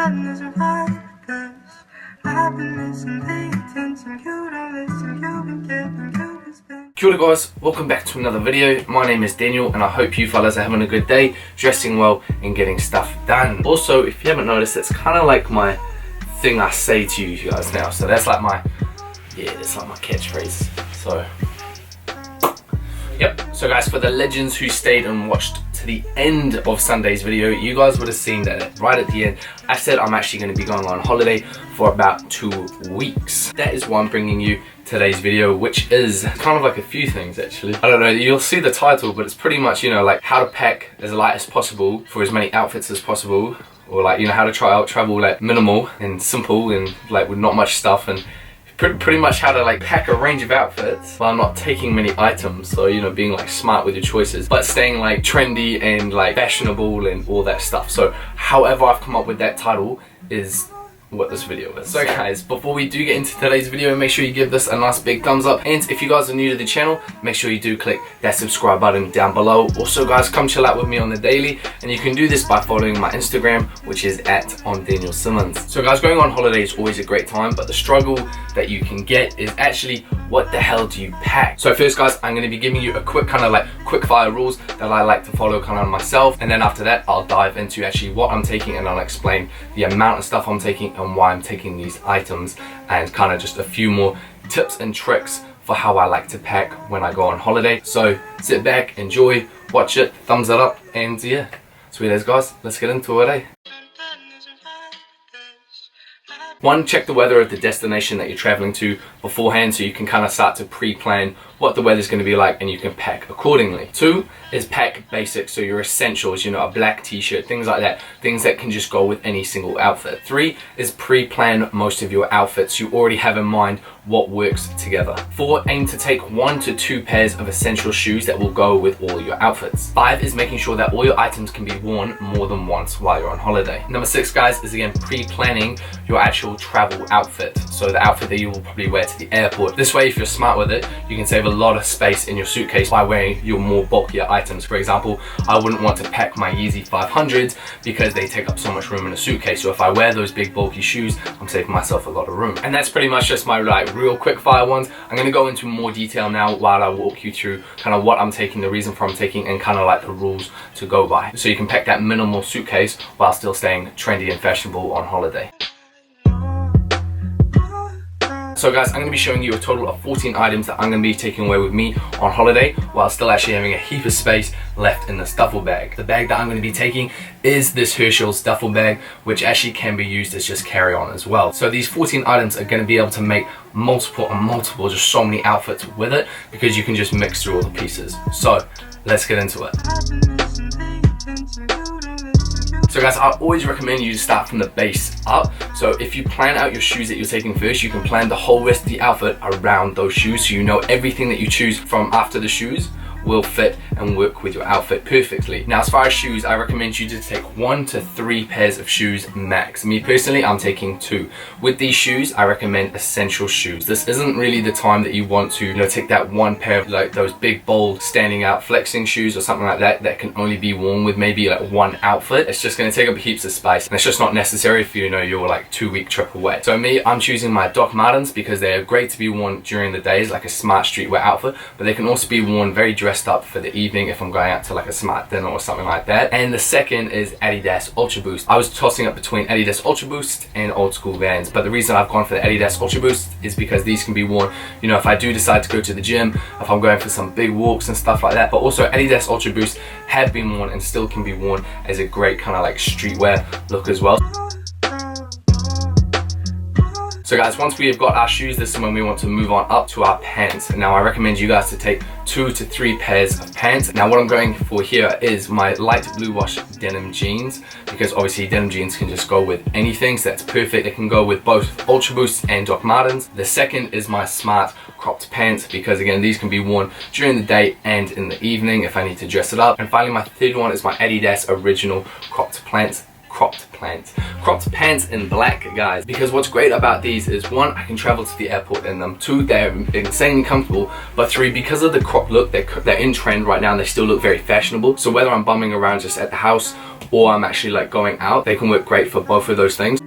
pattern isn't right because I've been missing the attention. You don't listen, you've been getting good as been. Kia ora guys, welcome back to another video. My name is Daniel and I hope you fellas are having a good day, dressing well and getting stuff done. Also, if you haven't noticed, it's kind of like my thing I say to you guys now. So that's like my, that's like my catchphrase. So, yep. So guys, for the legends who stayed and watched to the end of Sunday's video, you guys would have seen that right at the end, I said I'm actually going to be going on holiday for about 2 weeks. That is why I'm bringing you today's video, which is kind of like a few things actually. I don't know, you'll see the title, but it's pretty much, you know, like how to pack as light as possible for as many outfits as possible, or like, you know, how to try out travel like minimal and simple and like with not much stuff, and pretty much how to like pack a range of outfits while not taking many items. So, you know, being like smart with your choices, but staying like trendy and like fashionable and all that stuff. So however I've come up with that title is what this video is. So guys, before we do get into today's video, make sure you give this a nice big thumbs up, and if you guys are new to the channel, make sure you do click that subscribe button down below. Also guys, come chill out with me on the daily, and you can do this by following my Instagram, which is @Simmons. So guys, going on holiday is always a great time, but the struggle that you can get is actually what the hell do you pack? So first guys, I'm going to be giving you a quick kind of like quick fire rules that I like to follow kind of myself, and then after that I'll dive into actually what I'm taking, and I'll explain the amount of stuff I'm taking and why I'm taking these items, and kind of just a few more tips and tricks for how I like to pack when I go on holiday. So sit back, enjoy, watch it, thumbs it up, and yeah, sweet as guys, let's get into it, eh? 1, check the weather of the destination that you're traveling to beforehand, so you can kind of start to pre-plan what the weather's going to be like and you can pack accordingly. 2 is pack basics, so your essentials, you know, a black t-shirt, things like that, things that can just go with any single outfit. 3 is pre-plan most of your outfits. You already have in mind what works together. 4, aim to take 1 to 2 pairs of essential shoes that will go with all your outfits. 5 is making sure that all your items can be worn more than once while you're on holiday. Number 6 guys is again pre-planning your actual travel outfit, so the outfit that you will probably wear to the airport. This way, if you're smart with it, you can save a lot of space in your suitcase by wearing your more bulkier items. For example, I wouldn't want to pack my Yeezy 500s because they take up so much room in a suitcase. So if I wear those big bulky shoes, I'm saving myself a lot of room. And that's pretty much just my like real quick fire ones. I'm going to go into more detail now while I walk you through kind of what I'm taking, the reason for I'm taking, and kind of like the rules to go by, so you can pack that minimal suitcase while still staying trendy and fashionable on holiday. So guys, I'm going to be showing you a total of 14 items that I'm going to be taking away with me on holiday, while still actually having a heap of space left in this duffel bag. The bag that I'm going to be taking is this Herschel's duffel bag, which actually can be used as just carry on as well. So these 14 items are going to be able to make multiple, just so many outfits with it, because you can just mix through all the pieces. So let's get into it. So guys, I always recommend you to start from the base up. So if you plan out your shoes that you're taking first, you can plan the whole rest of the outfit around those shoes, so you know everything that you choose from after the shoes will fit and work with your outfit perfectly. Now as far as shoes, I recommend you to take 1 to 3 pairs of shoes max. Me personally, I'm taking 2. With these shoes, I recommend essential shoes. This isn't really the time that you want to, you know, take that one pair of like those big, bold, standing out, flexing shoes or something like that that can only be worn with maybe like one outfit. It's just going to take up heaps of space, and it's just not necessary if you know you're like 2-week trip away. So me, I'm choosing my Doc Martens because they are great to be worn during the days, like a smart streetwear outfit, but they can also be worn very dressed up for the evening if I'm going out to like a smart dinner or something like that. And the second is Adidas Ultra Boost. I was tossing up between Adidas Ultra Boost and old school Vans, but the reason I've gone for the Adidas Ultra Boost is because these can be worn, you know, if I do decide to go to the gym, if I'm going for some big walks and stuff like that. But also Adidas Ultra Boost have been worn and still can be worn as a great kind of like streetwear look as well. So guys, once we have got our shoes, this is when we want to move on up to our pants. Now I recommend you guys to take 2 to 3 pairs of pants. Now what I'm going for here is my light blue wash denim jeans, because obviously denim jeans can just go with anything, so that's perfect. It can go with both Ultra Boosts and Doc Martens. The second is my smart cropped pants, because again, these can be worn during the day and in the evening if I need to dress it up. And finally, my third one is my Adidas original cropped pants in black, guys, because what's great about these is 1, I can travel to the airport in them. 2, they're insanely comfortable, but 3, because of the crop look, they're in trend right now and they still look very fashionable. So whether I'm bumming around just at the house or I'm actually like going out, they can work great for both of those things.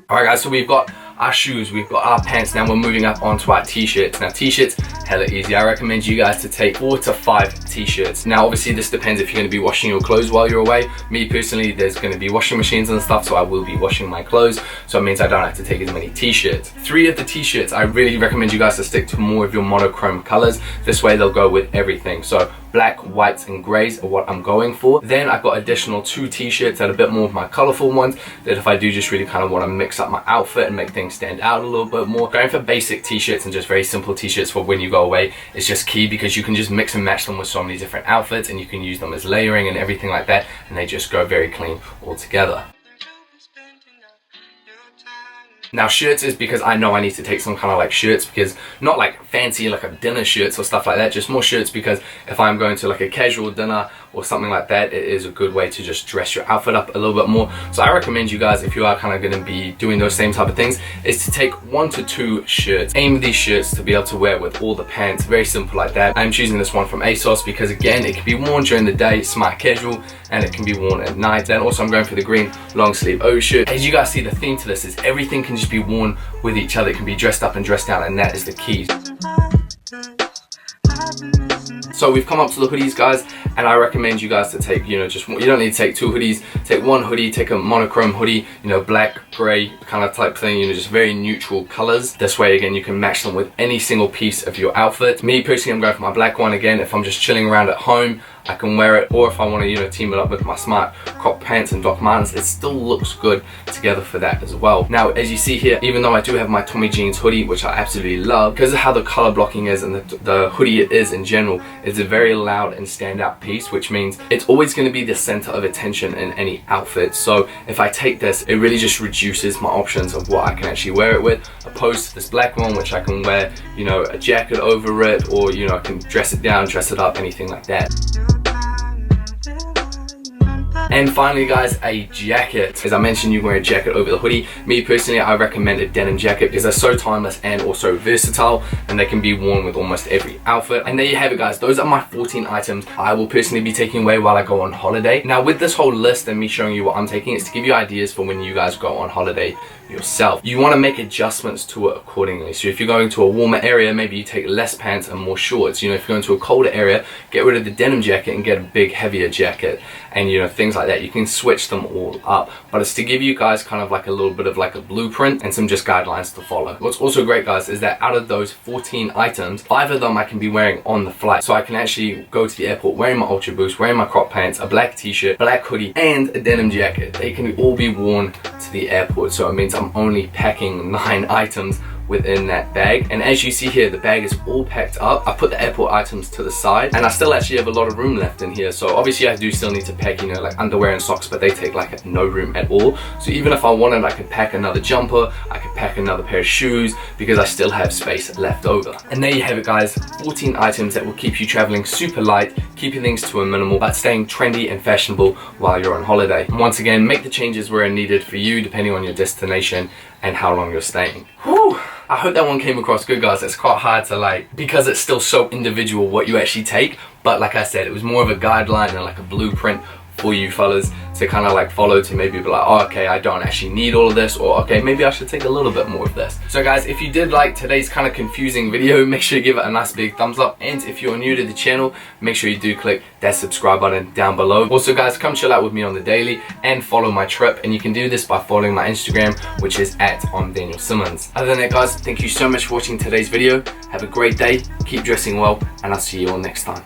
Alright guys, so we've got our shoes, we've got our pants, now we're moving up onto our t-shirts. Now t-shirts, hella easy. I recommend you guys to take 4 to 5 t-shirts. Now obviously this depends if you're going to be washing your clothes while you're away. Me personally, there's going to be washing machines and stuff, so I will be washing my clothes, so it means I don't have to take as many t-shirts. 3 of the t-shirts, I really recommend you guys to stick to more of your monochrome colors. This way they'll go with everything. So black, whites and grays are what I'm going for. Then I've got additional 2 t-shirts that are a bit more of my colorful ones, that if I do just really kind of want to mix up my outfit and make things stand out a little bit more. Going for basic t-shirts and just very simple t-shirts for when you go away is just key, because you can just mix and match them with so many different outfits and you can use them as layering and everything like that, and they just go very clean all together. Now shirts is because I know I need to take some kind of like shirts, because not like fancy like a dinner shirts or stuff like that, just more shirts because if I'm going to like a casual dinner or something like that, it is a good way to just dress your outfit up a little bit more. So I recommend you guys, if you are kind of going to be doing those same type of things, is to take 1 to 2 shirts. Aim these shirts to be able to wear with all the pants, very simple like that. I'm choosing this one from ASOS because again, it can be worn during the day, smart casual, and it can be worn at night. Then also I'm going for the green long sleeve overshirt. As you guys see, the theme to this is everything can just be worn with each other. It can be dressed up and dressed down, and that is the key. So we've come up to the hoodies guys, and I recommend you guys to take, you know, just, you don't need to take 2 hoodies, take 1 hoodie, take a monochrome hoodie, you know, black, grey kind of type thing, you know, just very neutral colors. This way again you can match them with any single piece of your outfit. Me personally, I'm going for my black one. Again, if I'm just chilling around at home, I can wear it, or if I want to, you know, team it up with my smart crop pants and Doc Martens, it still looks good together for that as well. Now as you see here, even though I do have my Tommy Jeans hoodie, which I absolutely love, because of how the color blocking is and the hoodie it is in general, it's a very loud and standout piece, which means it's always going to be the center of attention in any outfit. So if I take this, it really just reduces my options of what I can actually wear it with, opposed to this black one, which I can wear, you know, a jacket over it, or, you know, I can dress it down, dress it up, anything like that. And finally guys, a jacket. As I mentioned, you can wear a jacket over the hoodie. Me personally, I recommend a denim jacket because they're so timeless and also versatile, and they can be worn with almost every outfit. And there you have it guys, those are my 14 items I will personally be taking away while I go on holiday. Now with this whole list and me showing you what I'm taking, is to give you ideas for when you guys go on holiday yourself. You want to make adjustments to it accordingly. So if you're going to a warmer area, maybe you take less pants and more shorts. You know, if you're going to a colder area, get rid of the denim jacket and get a big heavier jacket, and you know, things like that. You can switch them all up, but it's to give you guys kind of like a little bit of like a blueprint and some just guidelines to follow. What's also great guys is that out of those 14 items, 5 of them I can be wearing on the flight. So I can actually go to the airport wearing my Ultra Boost, wearing my crop pants, a black t-shirt, black hoodie and a denim jacket. They can all be worn to the airport, so it means I'm only packing 9 items within that bag. And as you see here, the bag is all packed up. I put the airport items to the side, and I still actually have a lot of room left in here. So obviously I do still need to pack, you know, like underwear and socks, but they take like no room at all. So even if I wanted, I could pack another jumper, I could pack another pair of shoes, because I still have space left over. And there you have it guys, 14 items that will keep you traveling super light, keeping things to a minimal, but staying trendy and fashionable while you're on holiday. And once again, make the changes where needed for you, depending on your destination and how long you're staying. Whew. I hope that one came across good guys. It's quite hard to like, because it's still so individual what you actually take, but like I said, it was more of a guideline and like a blueprint for you fellas to kind of like follow, to maybe be like, oh, okay, I don't actually need all of this, or okay, maybe I should take a little bit more of this. So guys, if you did like today's kind of confusing video, make sure you give it a nice big thumbs up, and if you're new to the channel, make sure you do click that subscribe button down below. Also guys, come chill out with me on the daily and follow my trip, and you can do this by following my Instagram, which is @Simmons. Other than that guys, thank you so much for watching today's video. Have a great day, keep dressing well, and I'll see you all next time.